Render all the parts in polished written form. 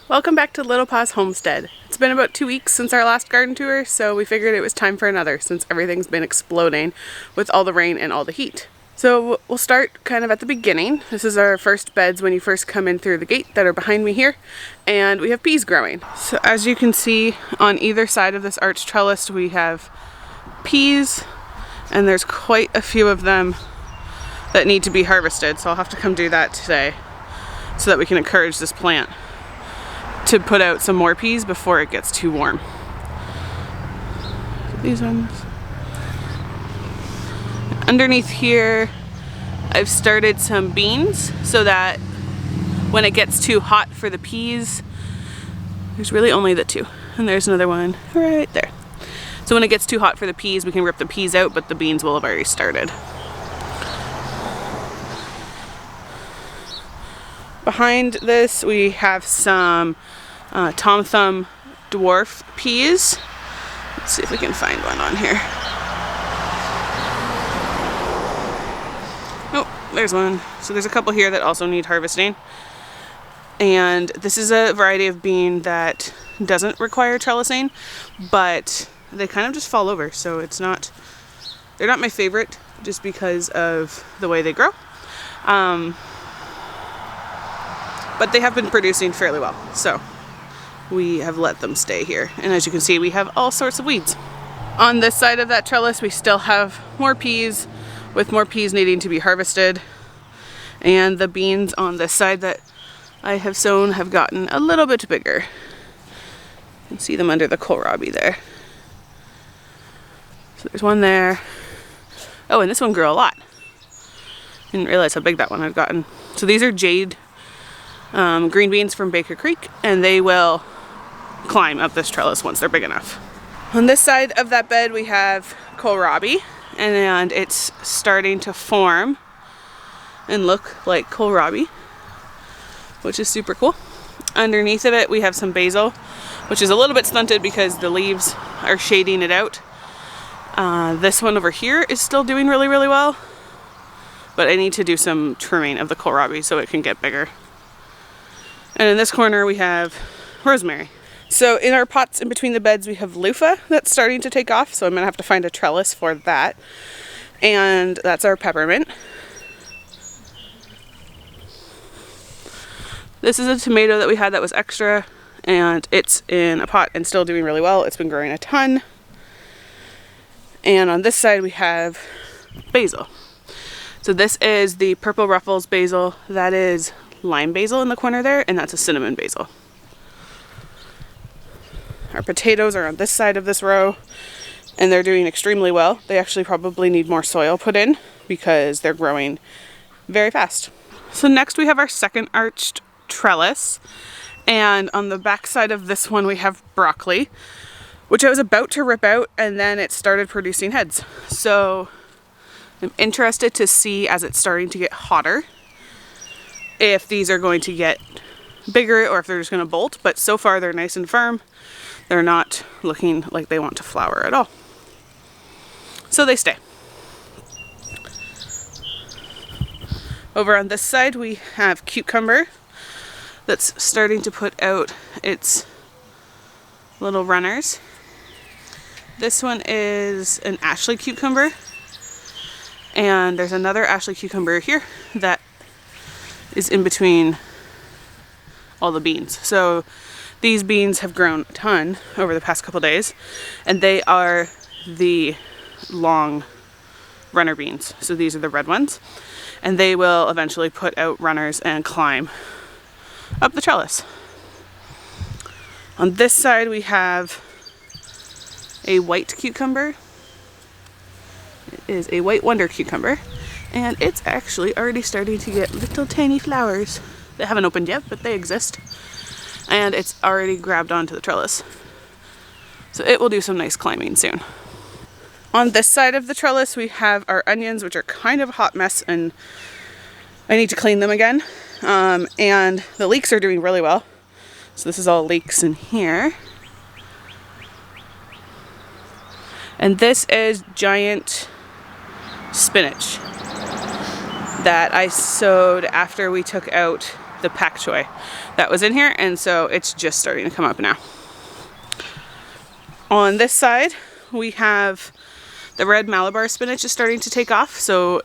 Welcome back to Little Pa's Homestead. It's been about 2 weeks since our last garden tour, so we figured it was time for another since everything's been exploding with all the rain and all the heat. So we'll start kind of at the beginning. This is our first beds when you first come in through the gate that are behind me here, and we have peas growing. So as you can see on either side of this arched trellis we have peas, and there's quite a few of them that need to be harvested, so I'll have to come do that today so that we can encourage this plant to put out some more peas before it gets too warm. These ones. Underneath here, I've started some beans so that when it gets too hot for the peas, there's really only the two, and there's another one right there. So when it gets too hot for the peas, we can rip the peas out, but the beans will have already started. Behind this, we have some Tom Thumb Dwarf peas. Let's see if we can find one on here. Oh, there's one. So there's a couple here that also need harvesting. And this is a variety of bean that doesn't require trellising, but they kind of just fall over. So they're not my favorite just because of the way they grow. But they have been producing fairly well, so we have let them stay here. And as you can see, we have all sorts of weeds. On this side of that trellis, we still have more peas, with more peas needing to be harvested. And the beans on this side that I have sown have gotten a little bit bigger. You can see them under the kohlrabi there. So there's one there. Oh, and this one grew a lot. Didn't realize how big that one had gotten. So these are jade green beans from Baker Creek, and they will climb up this trellis once they're big enough. On this side of that bed we have kohlrabi, and it's starting to form and look like kohlrabi, which is super cool. Underneath of it we have some basil, which is a little bit stunted because the leaves are shading it out. This one over here is still doing really well, but I need to do some trimming of the kohlrabi so it can get bigger. And in this corner we have rosemary. So in our pots in between the beds we have loofah that's starting to take off, so I'm gonna have to find a trellis for that. And that's our peppermint. This is a tomato that we had that was extra, and it's in a pot and still doing really well. It's been growing a ton. And on this side we have basil. So this is the purple ruffles basil. That is lime basil in the corner there, and that's a cinnamon basil. Our potatoes are on this side of this row, and they're doing extremely well. They actually probably need more soil put in because they're growing very fast. So next we have our second arched trellis, and on the back side of this one we have broccoli, which I was about to rip out, and then it started producing heads. So I'm interested to see, as it's starting to get hotter, if these are going to get bigger or if they're just going to bolt, but so far they're nice and firm. They're not looking like they want to flower at all. So they stay. Over on this side we have cucumber that's starting to put out its little runners. This one is an Ashley cucumber, and there's another Ashley cucumber here that is in between all the beans. So these beans have grown a ton over the past couple days, and they are the long runner beans. So these are the red ones, and they will eventually put out runners and climb up the trellis. On this side we have a white cucumber. It is a white wonder cucumber, and it's actually already starting to get little tiny flowers. They haven't opened yet, but they exist. And it's already grabbed onto the trellis. So it will do some nice climbing soon. On this side of the trellis we have our onions, which are kind of a hot mess, and I need to clean them again. And the leeks are doing really well. So this is all leeks in here. And this is giant spinach that I sowed after we took out the pak choi that was in here, and so it's just starting to come up now. On this side, we have the red Malabar spinach is starting to take off, so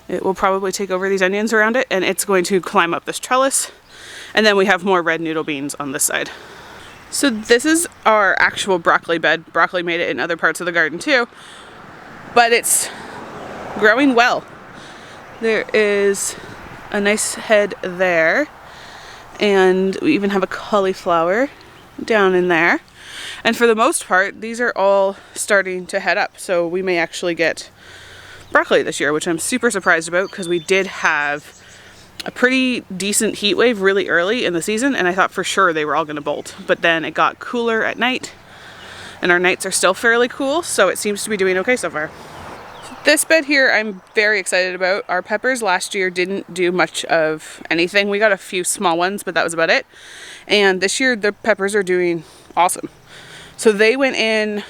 it will probably take over these onions around it, and it's going to climb up this trellis. And then we have more red noodle beans on this side. So this is our actual broccoli bed. Broccoli made it in other parts of the garden too, but it's growing well. There is a nice head there, and we even have a cauliflower down in there. And for the most part, these are all starting to head up, so we may actually get broccoli this year, which I'm super surprised about, because we did have a pretty decent heat wave really early in the season, and I thought for sure they were all going to bolt. But then it got cooler at night, and our nights are still fairly cool, so it seems to be doing okay so far. This bed here I'm very excited about. Our peppers last year didn't do much of anything. We got a few small ones, but that was about it. And this year the peppers are doing awesome. So they went in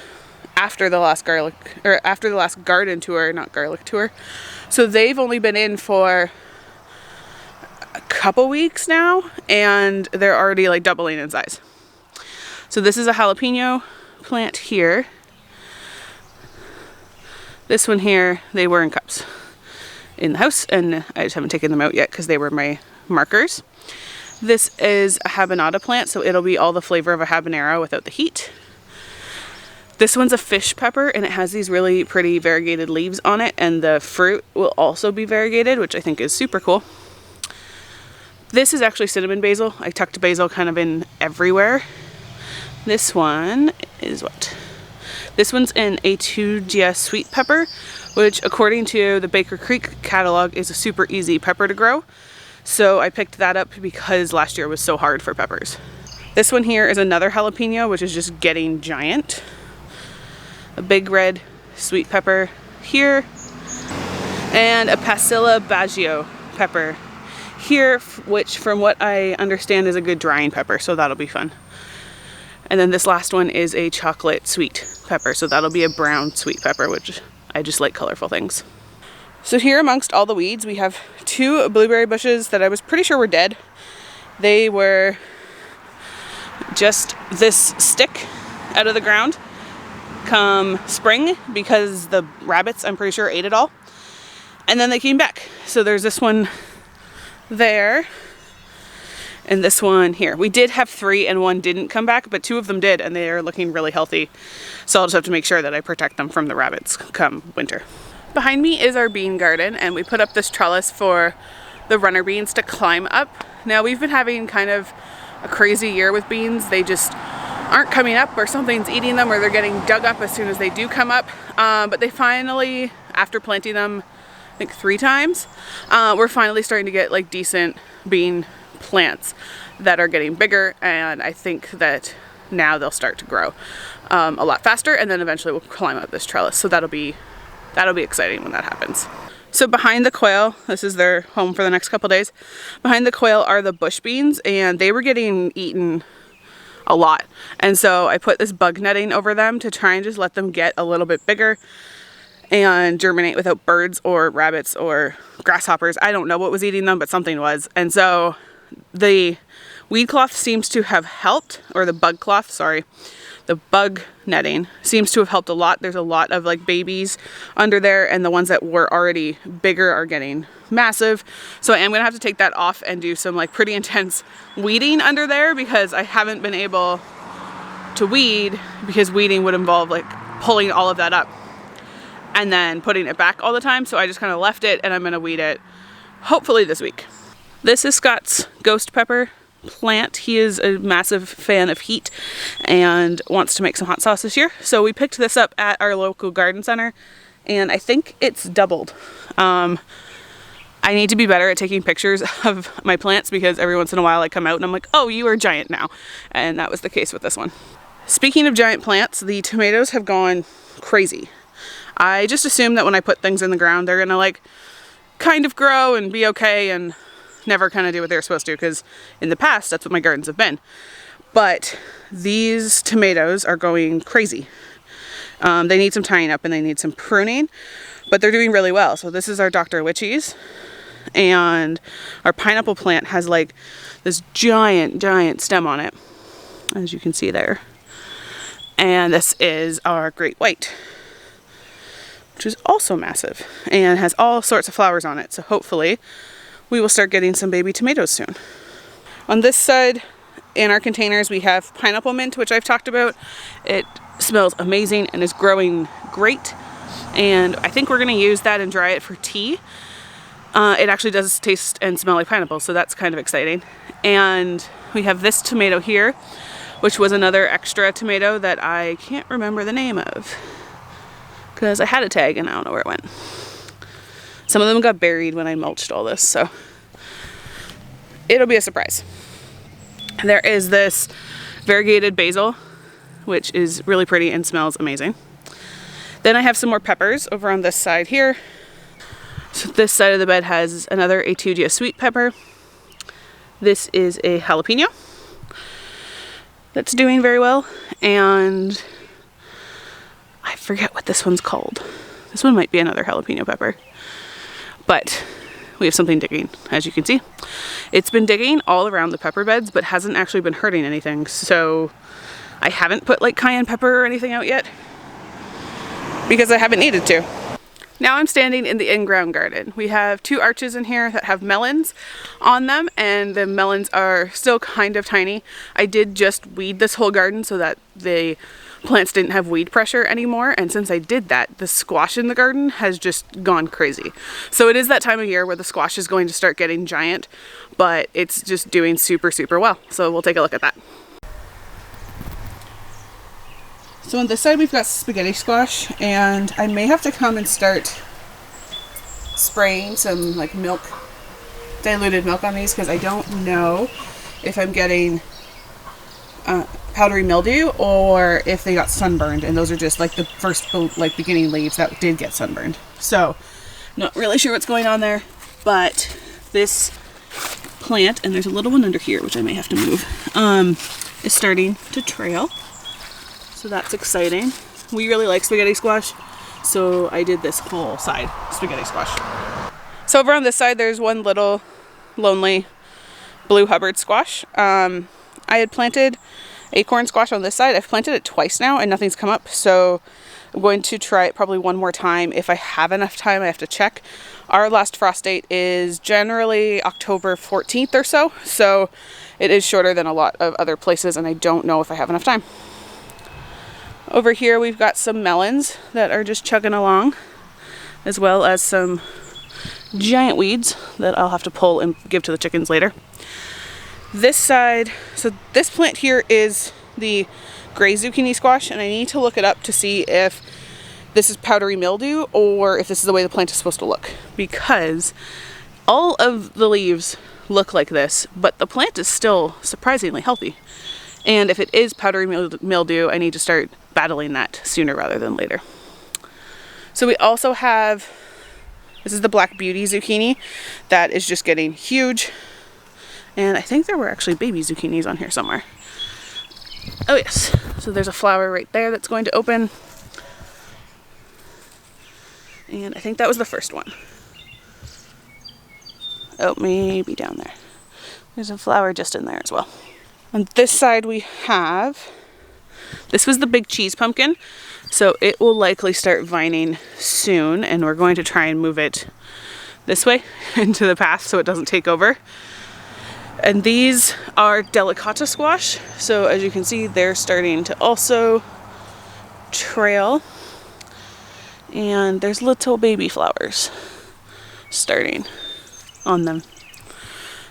after the last garden tour, not garlic tour. So they've only been in for a couple weeks now, and they're already like doubling in size. So this is a jalapeno plant here. This one here, they were in cups in the house, and I just haven't taken them out yet because they were my markers. This is a habanero plant, so it'll be all the flavor of a habanero without the heat. This one's a fish pepper, and it has these really pretty variegated leaves on it, and the fruit will also be variegated, which I think is super cool. This is actually cinnamon basil. I tucked basil kind of in everywhere. This one is what? This one's an Etudia sweet pepper, which according to the Baker Creek catalog is a super easy pepper to grow. So I picked that up because last year was so hard for peppers. This one here is another jalapeno, which is just getting giant. A big red sweet pepper here, and a Pasilla Baggio pepper here, which from what I understand is a good drying pepper, so that'll be fun. And then this last one is a chocolate sweet pepper, so that'll be a brown sweet pepper, which I just like colorful things. So here amongst all the weeds, we have 2 blueberry bushes that I was pretty sure were dead. They were just this stick out of the ground come spring because the rabbits, I'm pretty sure, ate it all. And then they came back. So there's this one there, and this one here. We did have 3 and 1 didn't come back, but 2 of them did, and they are looking really healthy. So I'll just have to make sure that I protect them from the rabbits come winter. Behind me is our bean garden, and we put up this trellis for the runner beans to climb up. Now we've been having kind of a crazy year with beans. They just aren't coming up, or something's eating them, or they're getting dug up as soon as they do come up. But they finally, after planting them I think 3 times, we're finally starting to get like decent bean plants that are getting bigger, and I think that now they'll start to grow a lot faster, and then eventually we'll climb up this trellis. So that'll be exciting when that happens. So behind the quail, this is their home for the next couple days. Behind the quail are the bush beans, and they were getting eaten a lot. And so I put this bug netting over them to try and just let them get a little bit bigger and germinate without birds or rabbits or grasshoppers. I don't know what was eating them, but something was. And so the weed cloth seems to have helped, or the bug cloth, sorry. The bug netting seems to have helped a lot. There's a lot of like babies under there, and the ones that were already bigger are getting massive. So I am gonna have to take that off and do some like pretty intense weeding under there, because I haven't been able to weed, because weeding would involve like pulling all of that up and then putting it back all the time. So I just kind of left it, and I'm gonna weed it hopefully this week. This is Scott's ghost pepper plant. He is a massive fan of heat and wants to make some hot sauce this year. So we picked this up at our local garden center, and I think it's doubled. I need to be better at taking pictures of my plants, because every once in a while I come out and I'm like, oh, you are giant now. And that was the case with this one. Speaking of giant plants, the tomatoes have gone crazy. I just assume that when I put things in the ground, they're gonna like kind of grow and be okay and never kind of do what they're supposed to, because in the past that's what my gardens have been. But these tomatoes are going crazy. They need some tying up and they need some pruning, but they're doing really well. So this is our Dr. Witchies, and our pineapple plant has like this giant stem on it, as you can see there. And this is our great white, which is also massive and has all sorts of flowers on it. So hopefully we will start getting some baby tomatoes soon. On this side in our containers we have pineapple mint, which I've talked about. It smells amazing and is growing great. And I think we're going to use that and dry it for tea. It actually does taste and smell like pineapple, so that's kind of exciting. And we have this tomato here, which was another extra tomato that I can't remember the name of because I had a tag and I don't know where it went. Some of them got buried when I mulched all this, so it'll be a surprise. There is this variegated basil, which is really pretty and smells amazing. Then I have some more peppers over on this side here. So this side of the bed has another Etudia sweet pepper. This is a jalapeno that's doing very well, and I forget what this one's called. This one might be another jalapeno pepper, but we have something digging, as you can see. It's been digging all around the pepper beds, but hasn't actually been hurting anything, so I haven't put like cayenne pepper or anything out yet because I haven't needed to. Now I'm standing in the in-ground garden. We have 2 arches in here that have melons on them, and the melons are still kind of tiny. I did just weed this whole garden so that the plants didn't have weed pressure anymore, and since I did that, the squash in the garden has just gone crazy. So it is that time of year where the squash is going to start getting giant, but it's just doing super well. So we'll take a look at that. So on this side we've got spaghetti squash, and I may have to come and start spraying some like milk, diluted milk on these, because I don't know if I'm getting powdery mildew or if they got sunburned, and those are just like the first like beginning leaves that did get sunburned. So not really sure what's going on there, but this plant, and there's a little one under here which I may have to move, is starting to trail. So that's exciting. We really like spaghetti squash, so I did this whole side spaghetti squash. So over on this side there's one little lonely blue Hubbard squash. I had planted acorn squash on this side. I've planted it twice now and nothing's come up, so I'm going to try it probably one more time. If I have enough time, I have to check. Our last frost date is generally October 14th or so, so it is shorter than a lot of other places, and I don't know if I have enough time. Over here we've got some melons that are just chugging along, as well as some giant weeds that I'll have to pull and give to the chickens later. This side, so this plant here is the gray zucchini squash, and I need to look it up to see if this is powdery mildew or if this is the way the plant is supposed to look, because all of the leaves look like this, but the plant is still surprisingly healthy. And if it is powdery mildew, I need to start battling that sooner rather than later. So we also have, this is the Black Beauty zucchini that is just getting huge. And I think there were actually baby zucchinis on here somewhere. Oh yes, so there's a flower right there that's going to open. And I think that was the first one. Oh, maybe down there. There's a flower just in there as well. On this side we have, this was the big cheese pumpkin, so it will likely start vining soon, and we're going to try and move it this way into the path so it doesn't take over. And these are Delicata Squash, so as you can see they're starting to also trail, and there's little baby flowers starting on them.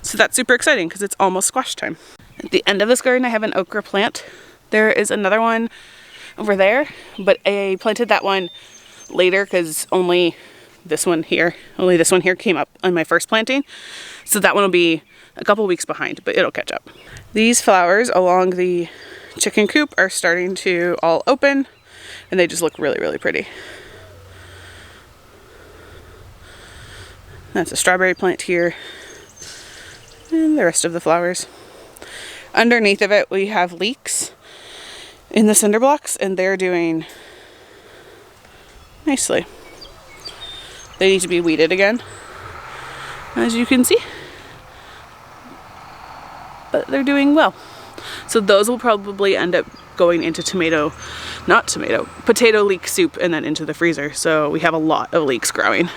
So that's super exciting because it's almost squash time. At the end of this garden I have an okra plant. There is another one over there, but I planted that one later because only this one here came up on my first planting. So that one will be a couple weeks behind, but it'll catch up. These flowers along the chicken coop are starting to all open, and they just look really pretty. That's a strawberry plant here, and the rest of the flowers. Underneath of it we have leeks in the cinder blocks, and they're doing nicely. They need to be weeded again. as you can see. But they're doing well. So those will probably end up going into potato leek soup and then into the freezer. So we have a lot of leeks growing.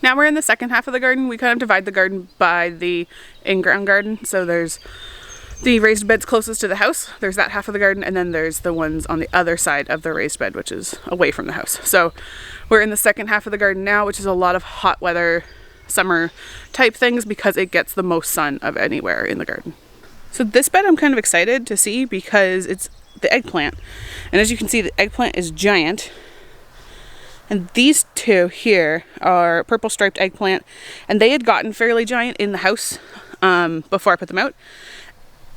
Now we're in the second half of the garden. We kind of divide the garden by the in-ground garden. So there's the raised beds closest to the house. There's that half of the garden, and then there's the ones on the other side of the raised bed, which is away from the house. So we're in the second half of the garden now, which is a lot of hot weather, summer type things because it gets the most sun of anywhere in the garden. So this bed I'm kind of excited to see because it's the eggplant. And as you can see, the eggplant is giant. And these two here are purple striped eggplant, and they had gotten fairly giant in the house before I put them out.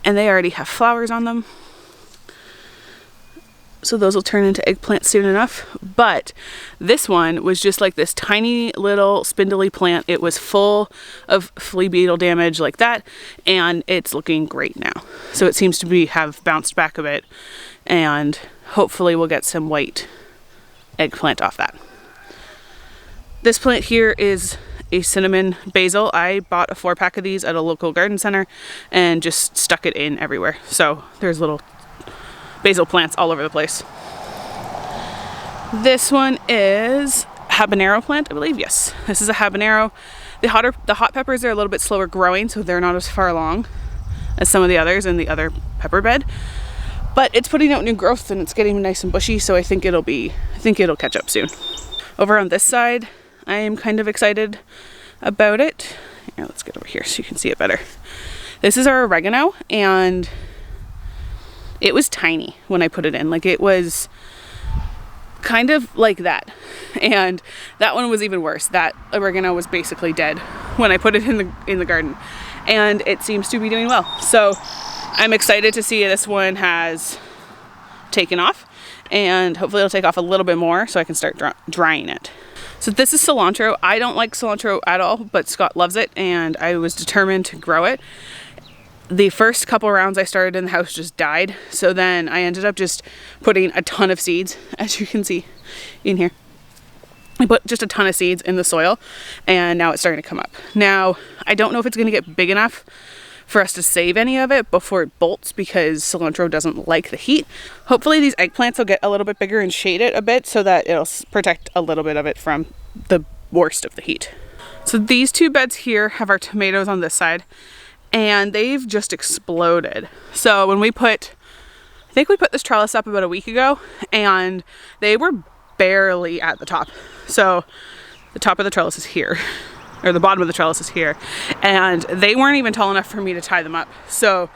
And they already have flowers on them. So those will turn into eggplant soon enough. But this one was just like this tiny little spindly plant. It was full of flea beetle damage like that, and it's looking great now. So it seems to have bounced back a bit, and hopefully we'll get some white eggplant off that. This plant here is a cinnamon basil. I bought a 4-pack of these at a local garden center and just stuck it in everywhere. So there's little basil plants all over the place. This one is habanero plant, I believe. Yes, this is a habanero. The hot peppers are a little bit slower growing, so they're not as far along as some of the others in the other pepper bed. But it's putting out new growth and it's getting nice and bushy, so I think it'll catch up soon. Over on this side, I am kind of excited about it. Here, let's get over here so you can see it better. This is our oregano, and it was tiny when I put it in. Like, it was kind of like that. And that one was even worse. That oregano was basically dead when I put it in the garden. And it seems to be doing well. So I'm excited to see this one has taken off, and hopefully it'll take off a little bit more so I can start drying it. So this is cilantro. I don't like cilantro at all, but Scott loves it, and I was determined to grow it. The first couple rounds I started in the house just died, so then I ended up just putting a ton of seeds, as you can see in here. I put just a ton of seeds in the soil, and now it's starting to come up. Now, I don't know if it's going to get big enough for us to save any of it before it bolts, because cilantro doesn't like the heat. Hopefully these eggplants will get a little bit bigger and shade it a bit so that it'll protect a little bit of it from the worst of the heat. So these two beds here have our tomatoes on this side, and they've just exploded. So when I think we put this trellis up about a week ago, and they were barely at the top. So the top of the trellis is here, or the bottom of the trellis is here, and they weren't even tall enough for me to tie them up. So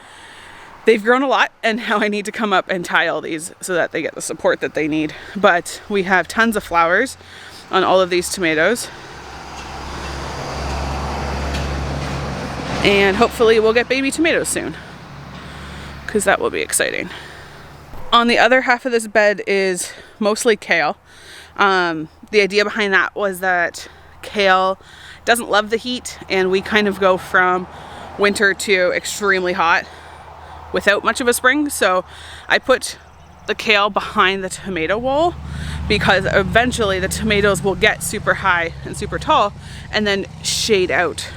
they've grown a lot, and now I need to come up and tie all these so that they get the support that they need. But we have tons of flowers on all of these tomatoes, and hopefully we'll get baby tomatoes soon, because that will be exciting. On the other half of this bed is mostly kale. The idea behind that was that kale doesn't love the heat, and we kind of go from winter to extremely hot without much of a spring. So I put the kale behind the tomato wall, because eventually the tomatoes will get super high and super tall and then shade out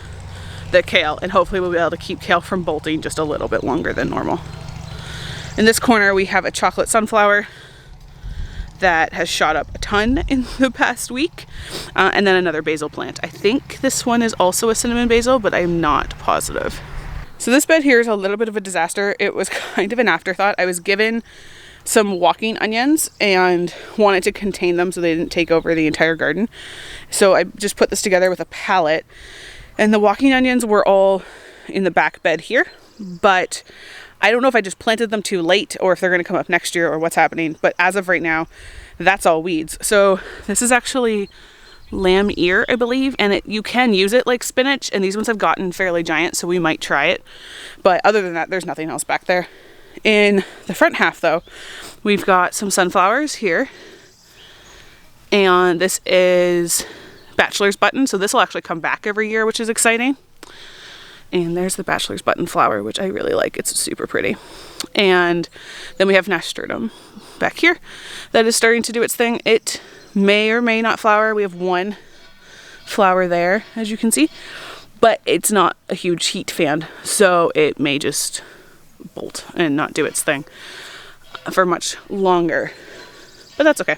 the kale, and hopefully we'll be able to keep kale from bolting just a little bit longer than normal. In this corner we have a chocolate sunflower that has shot up a ton in the past week, and then another basil plant. I think this one is also a cinnamon basil, but I'm not positive. So this bed here is a little bit of a disaster. It was kind of an afterthought. I was given some walking onions and wanted to contain them so they didn't take over the entire garden. So I just put this together with a pallet, and the walking onions were all in the back bed here, but I don't know if I just planted them too late or if they're going to come up next year or what's happening. But as of right now, that's all weeds. So this is actually lamb ear, I believe, and you can use it like spinach, and these ones have gotten fairly giant, so we might try it. But other than that, there's nothing else back there. In the front half though, we've got some sunflowers here, and this is bachelor's button, so this will actually come back every year, which is exciting. And there's the bachelor's button flower, which I really like. It's super pretty. And then we have nasturtium back here that is starting to do its thing. It may or may not flower. We have one flower there, as you can see. but it's not a huge heat fan, so it may just bolt and not do its thing for much longer, but that's okay.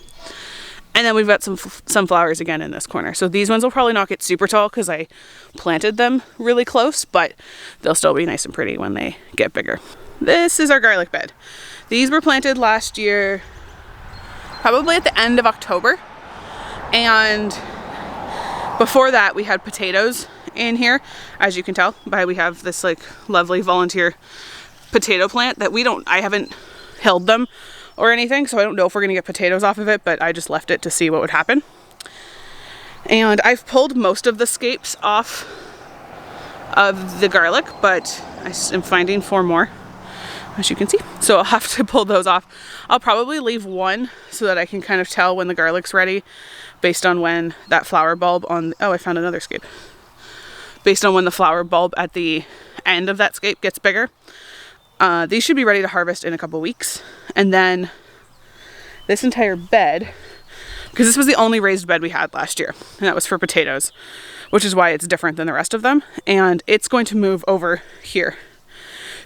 And then we've got some sunflowers again in this corner. So these ones will probably not get super tall because I planted them really close, but they'll still be nice and pretty when they get bigger. This is our garlic bed. These were planted last year, probably at the end of October. And before that, we had potatoes in here. As you can tell, we have this like lovely volunteer potato plant that I haven't held them or anything, so I don't know if we're gonna get potatoes off of it, but I just left it to see what would happen. And I've pulled most of the scapes off of the garlic, but I am finding 4 more, as you can see. So I'll have to pull those off. I'll probably leave one so that I can kind of tell when the garlic's ready based on when that flower bulb I found another scape. Based on when the flower bulb at the end of that scape gets bigger. These should be ready to harvest in a couple weeks. And then this entire bed, because this was the only raised bed we had last year, and that was for potatoes, which is why it's different than the rest of them. And it's going to move over here.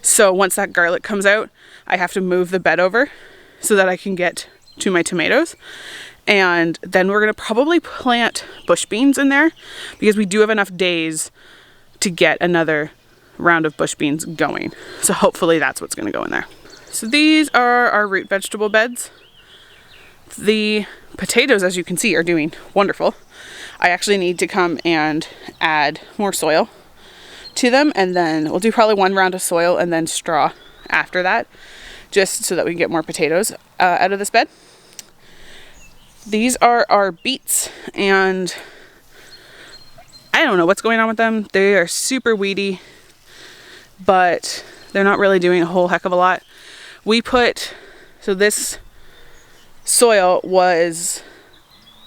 So once that garlic comes out, I have to move the bed over so that I can get to my tomatoes. And then we're gonna probably plant bush beans in there because we do have enough days to get another round of bush beans going. So hopefully that's what's gonna go in there. So these are our root vegetable beds. The potatoes, as you can see, are doing wonderful. I actually need to come and add more soil to them, and then we'll do probably 1 round of soil and then straw after that, just so that we can get more potatoes out of this bed. These are our beets, and I don't know what's going on with them. They are super weedy, but they're not really doing a whole heck of a lot. So this soil was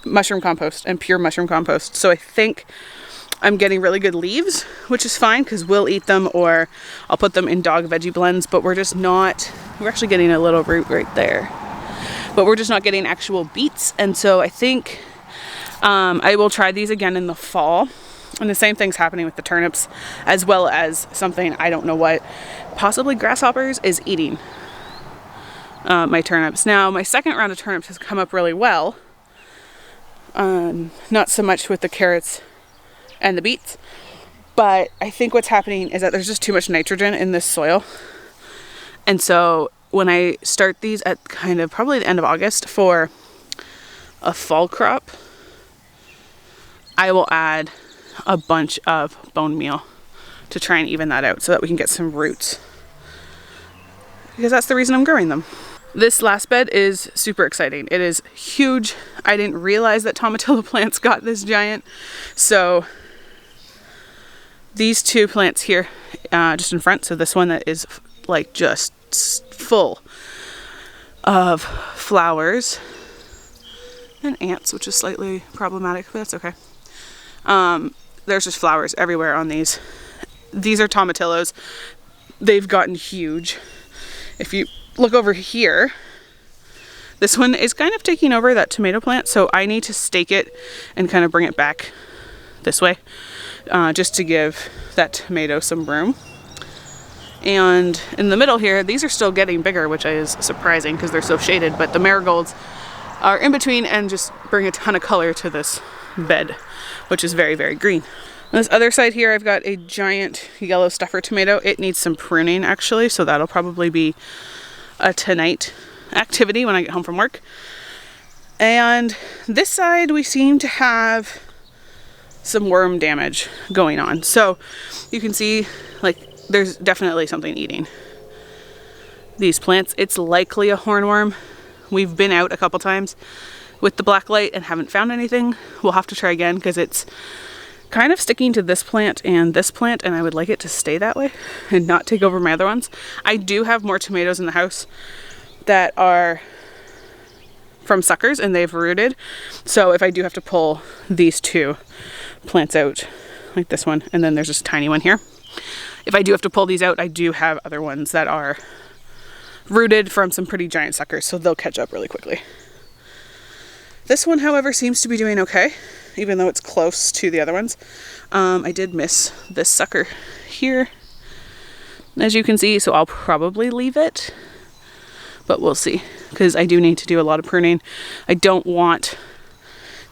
mushroom compost and pure mushroom compost. So I think I'm getting really good leaves, which is fine because we'll eat them, or I'll put them in dog veggie blends, but we're actually getting a little root right there. But we're just not getting actual beets. And so I think I will try these again in the fall. And the same thing's happening with the turnips, as well as something, I don't know what, possibly grasshoppers is eating my turnips. Now, my second round of turnips has come up really well. Not so much with the carrots and the beets, but I think what's happening is that there's just too much nitrogen in this soil. And so when I start these at kind of probably the end of August for a fall crop, I will add a bunch of bone meal to try and even that out so that we can get some roots, because that's the reason I'm growing them. This last bed is super exciting. It is huge. I didn't realize that tomatillo plants got this giant. So these 2 plants here, just in front, so this one that is like just full of flowers and ants, which is slightly problematic, but that's okay. There's just flowers everywhere on these. These are tomatillos. They've gotten huge. If you look over here, this one is kind of taking over that tomato plant, so I need to stake it and kind of bring it back this way, just to give that tomato some room. And in the middle here, these are still getting bigger, which is surprising because they're so shaded, but the marigolds are in between and just bring a ton of color to this bed, which is very, very green. On this other side here, I've got a giant yellow stuffer tomato. It needs some pruning actually, so that'll probably be a tonight activity when I get home from work. And this side, we seem to have some worm damage going on. So you can see, like, there's definitely something eating these plants. It's likely a hornworm. We've been out a couple times with the black light and haven't found anything. We'll have to try again because it's kind of sticking to this plant, and I would like it to stay that way and not take over my other ones. I do have more tomatoes in the house that are from suckers and they've rooted. So if I do have to pull these 2 plants out, like this one, and then there's just a tiny one here. If I do have to pull these out, I do have other ones that are rooted from some pretty giant suckers, so they'll catch up really quickly. This one, however, seems to be doing okay. even though it's close to the other ones. I did miss this sucker here, as you can see, so I'll probably leave it, but we'll see, because I do need to do a lot of pruning. I don't want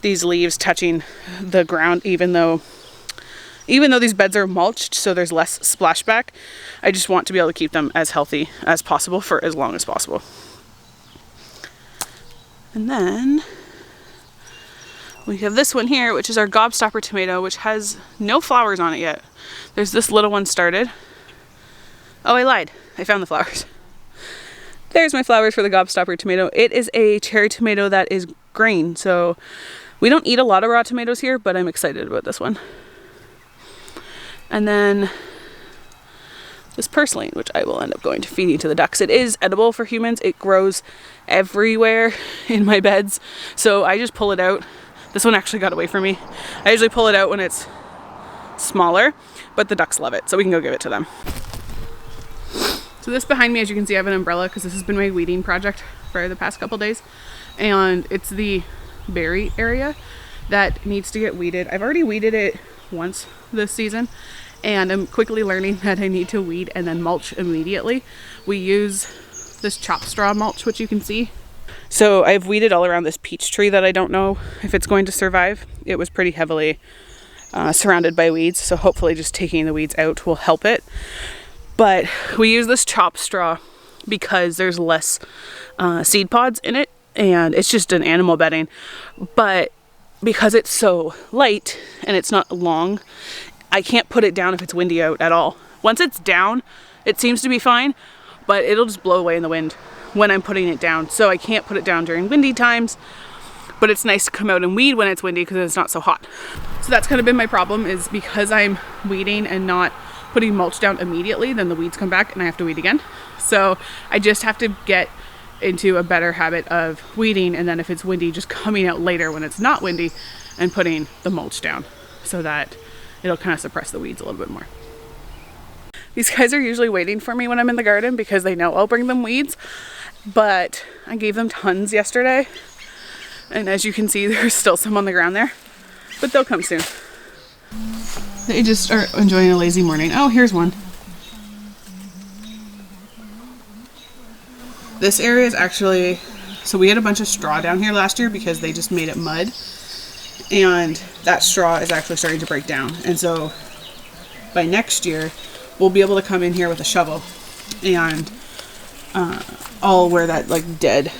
these leaves touching the ground, even though these beds are mulched, so there's less splashback. I just want to be able to keep them as healthy as possible for as long as possible. And then we have this one here, which is our Gobstopper Tomato, which has no flowers on it yet. There's this little one started. Oh, I lied. I found the flowers. There's my flowers for the Gobstopper Tomato. It is a cherry tomato that is green, so we don't eat a lot of raw tomatoes here, but I'm excited about this one. And then this purslane, which I will end up going to feeding to the ducks. It is edible for humans. It grows everywhere in my beds, so I just pull it out. This one actually got away from me. I usually pull it out when it's smaller, but the ducks love it, so we can go give it to them. So this behind me, as you can see, I have an umbrella because this has been my weeding project for the past couple days, and it's the berry area that needs to get weeded. I've already weeded it once this season, and I'm quickly learning that I need to weed and then mulch immediately. We use this chop straw mulch, which you can see. So I've weeded all around this peach tree that I don't know if it's going to survive. It was pretty heavily surrounded by weeds, so hopefully just taking the weeds out will help it. But we use this chop straw because there's less seed pods in it, and it's just an animal bedding. But because it's so light and it's not long, I can't put it down if it's windy out at all. Once it's down, it seems to be fine, but it'll just blow away in the wind when I'm putting it down. So I can't put it down during windy times, but it's nice to come out and weed when it's windy because it's not so hot. So that's kind of been my problem, is because I'm weeding and not putting mulch down immediately, then the weeds come back and I have to weed again. So I just have to get into a better habit of weeding, and then if it's windy, just coming out later when it's not windy and putting the mulch down so that it'll kind of suppress the weeds a little bit more. These guys are usually waiting for me when I'm in the garden because they know I'll bring them weeds, but I gave them tons yesterday, and as you can see, there's still some on the ground there, but they'll come soon. They just are enjoying a lazy morning. Oh, here's one. This area is actually, so we had a bunch of straw down here last year because they just made it mud, and that straw is actually starting to break down. And so by next year, we'll be able to come in here with a shovel and all where that like dead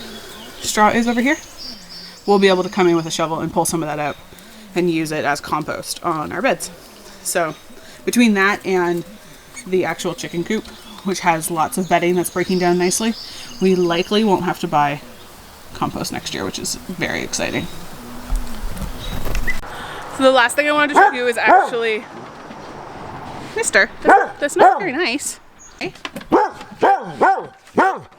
straw is over here, we'll be able to come in with a shovel and pull some of that out and use it as compost on our beds. So between that and the actual chicken coop, which has lots of bedding that's breaking down nicely, we likely won't have to buy compost next year, which is very exciting. So the last thing I wanted to show you is actually, Mister, that's not very nice. Okay.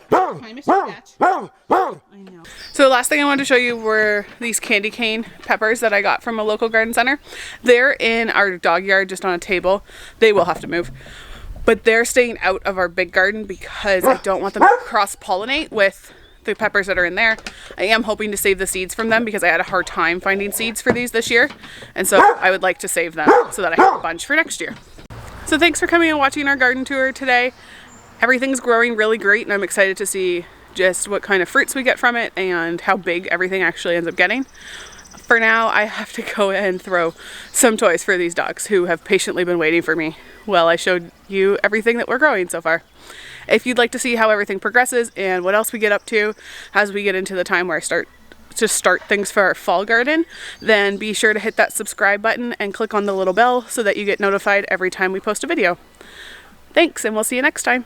Hi, Mr. Catch. I know. So the last thing I wanted to show you were these candy cane peppers that I got from a local garden center. They're in our dog yard just on a table. They will have to move, but they're staying out of our big garden because I don't want them to cross-pollinate with the peppers that are in there. I am hoping to save the seeds from them because I had a hard time finding seeds for these this year, and so I would like to save them so that I have a bunch for next year. So thanks for coming and watching our garden tour today. Everything's growing really great, and I'm excited to see just what kind of fruits we get from it and how big everything actually ends up getting. For now, I have to go and throw some toys for these dogs who have patiently been waiting for me while I showed you everything that we're growing so far. If you'd like to see how everything progresses and what else we get up to as we get into the time where I start things for our fall garden, then be sure to hit that subscribe button and click on the little bell so that you get notified every time we post a video. Thanks, and we'll see you next time.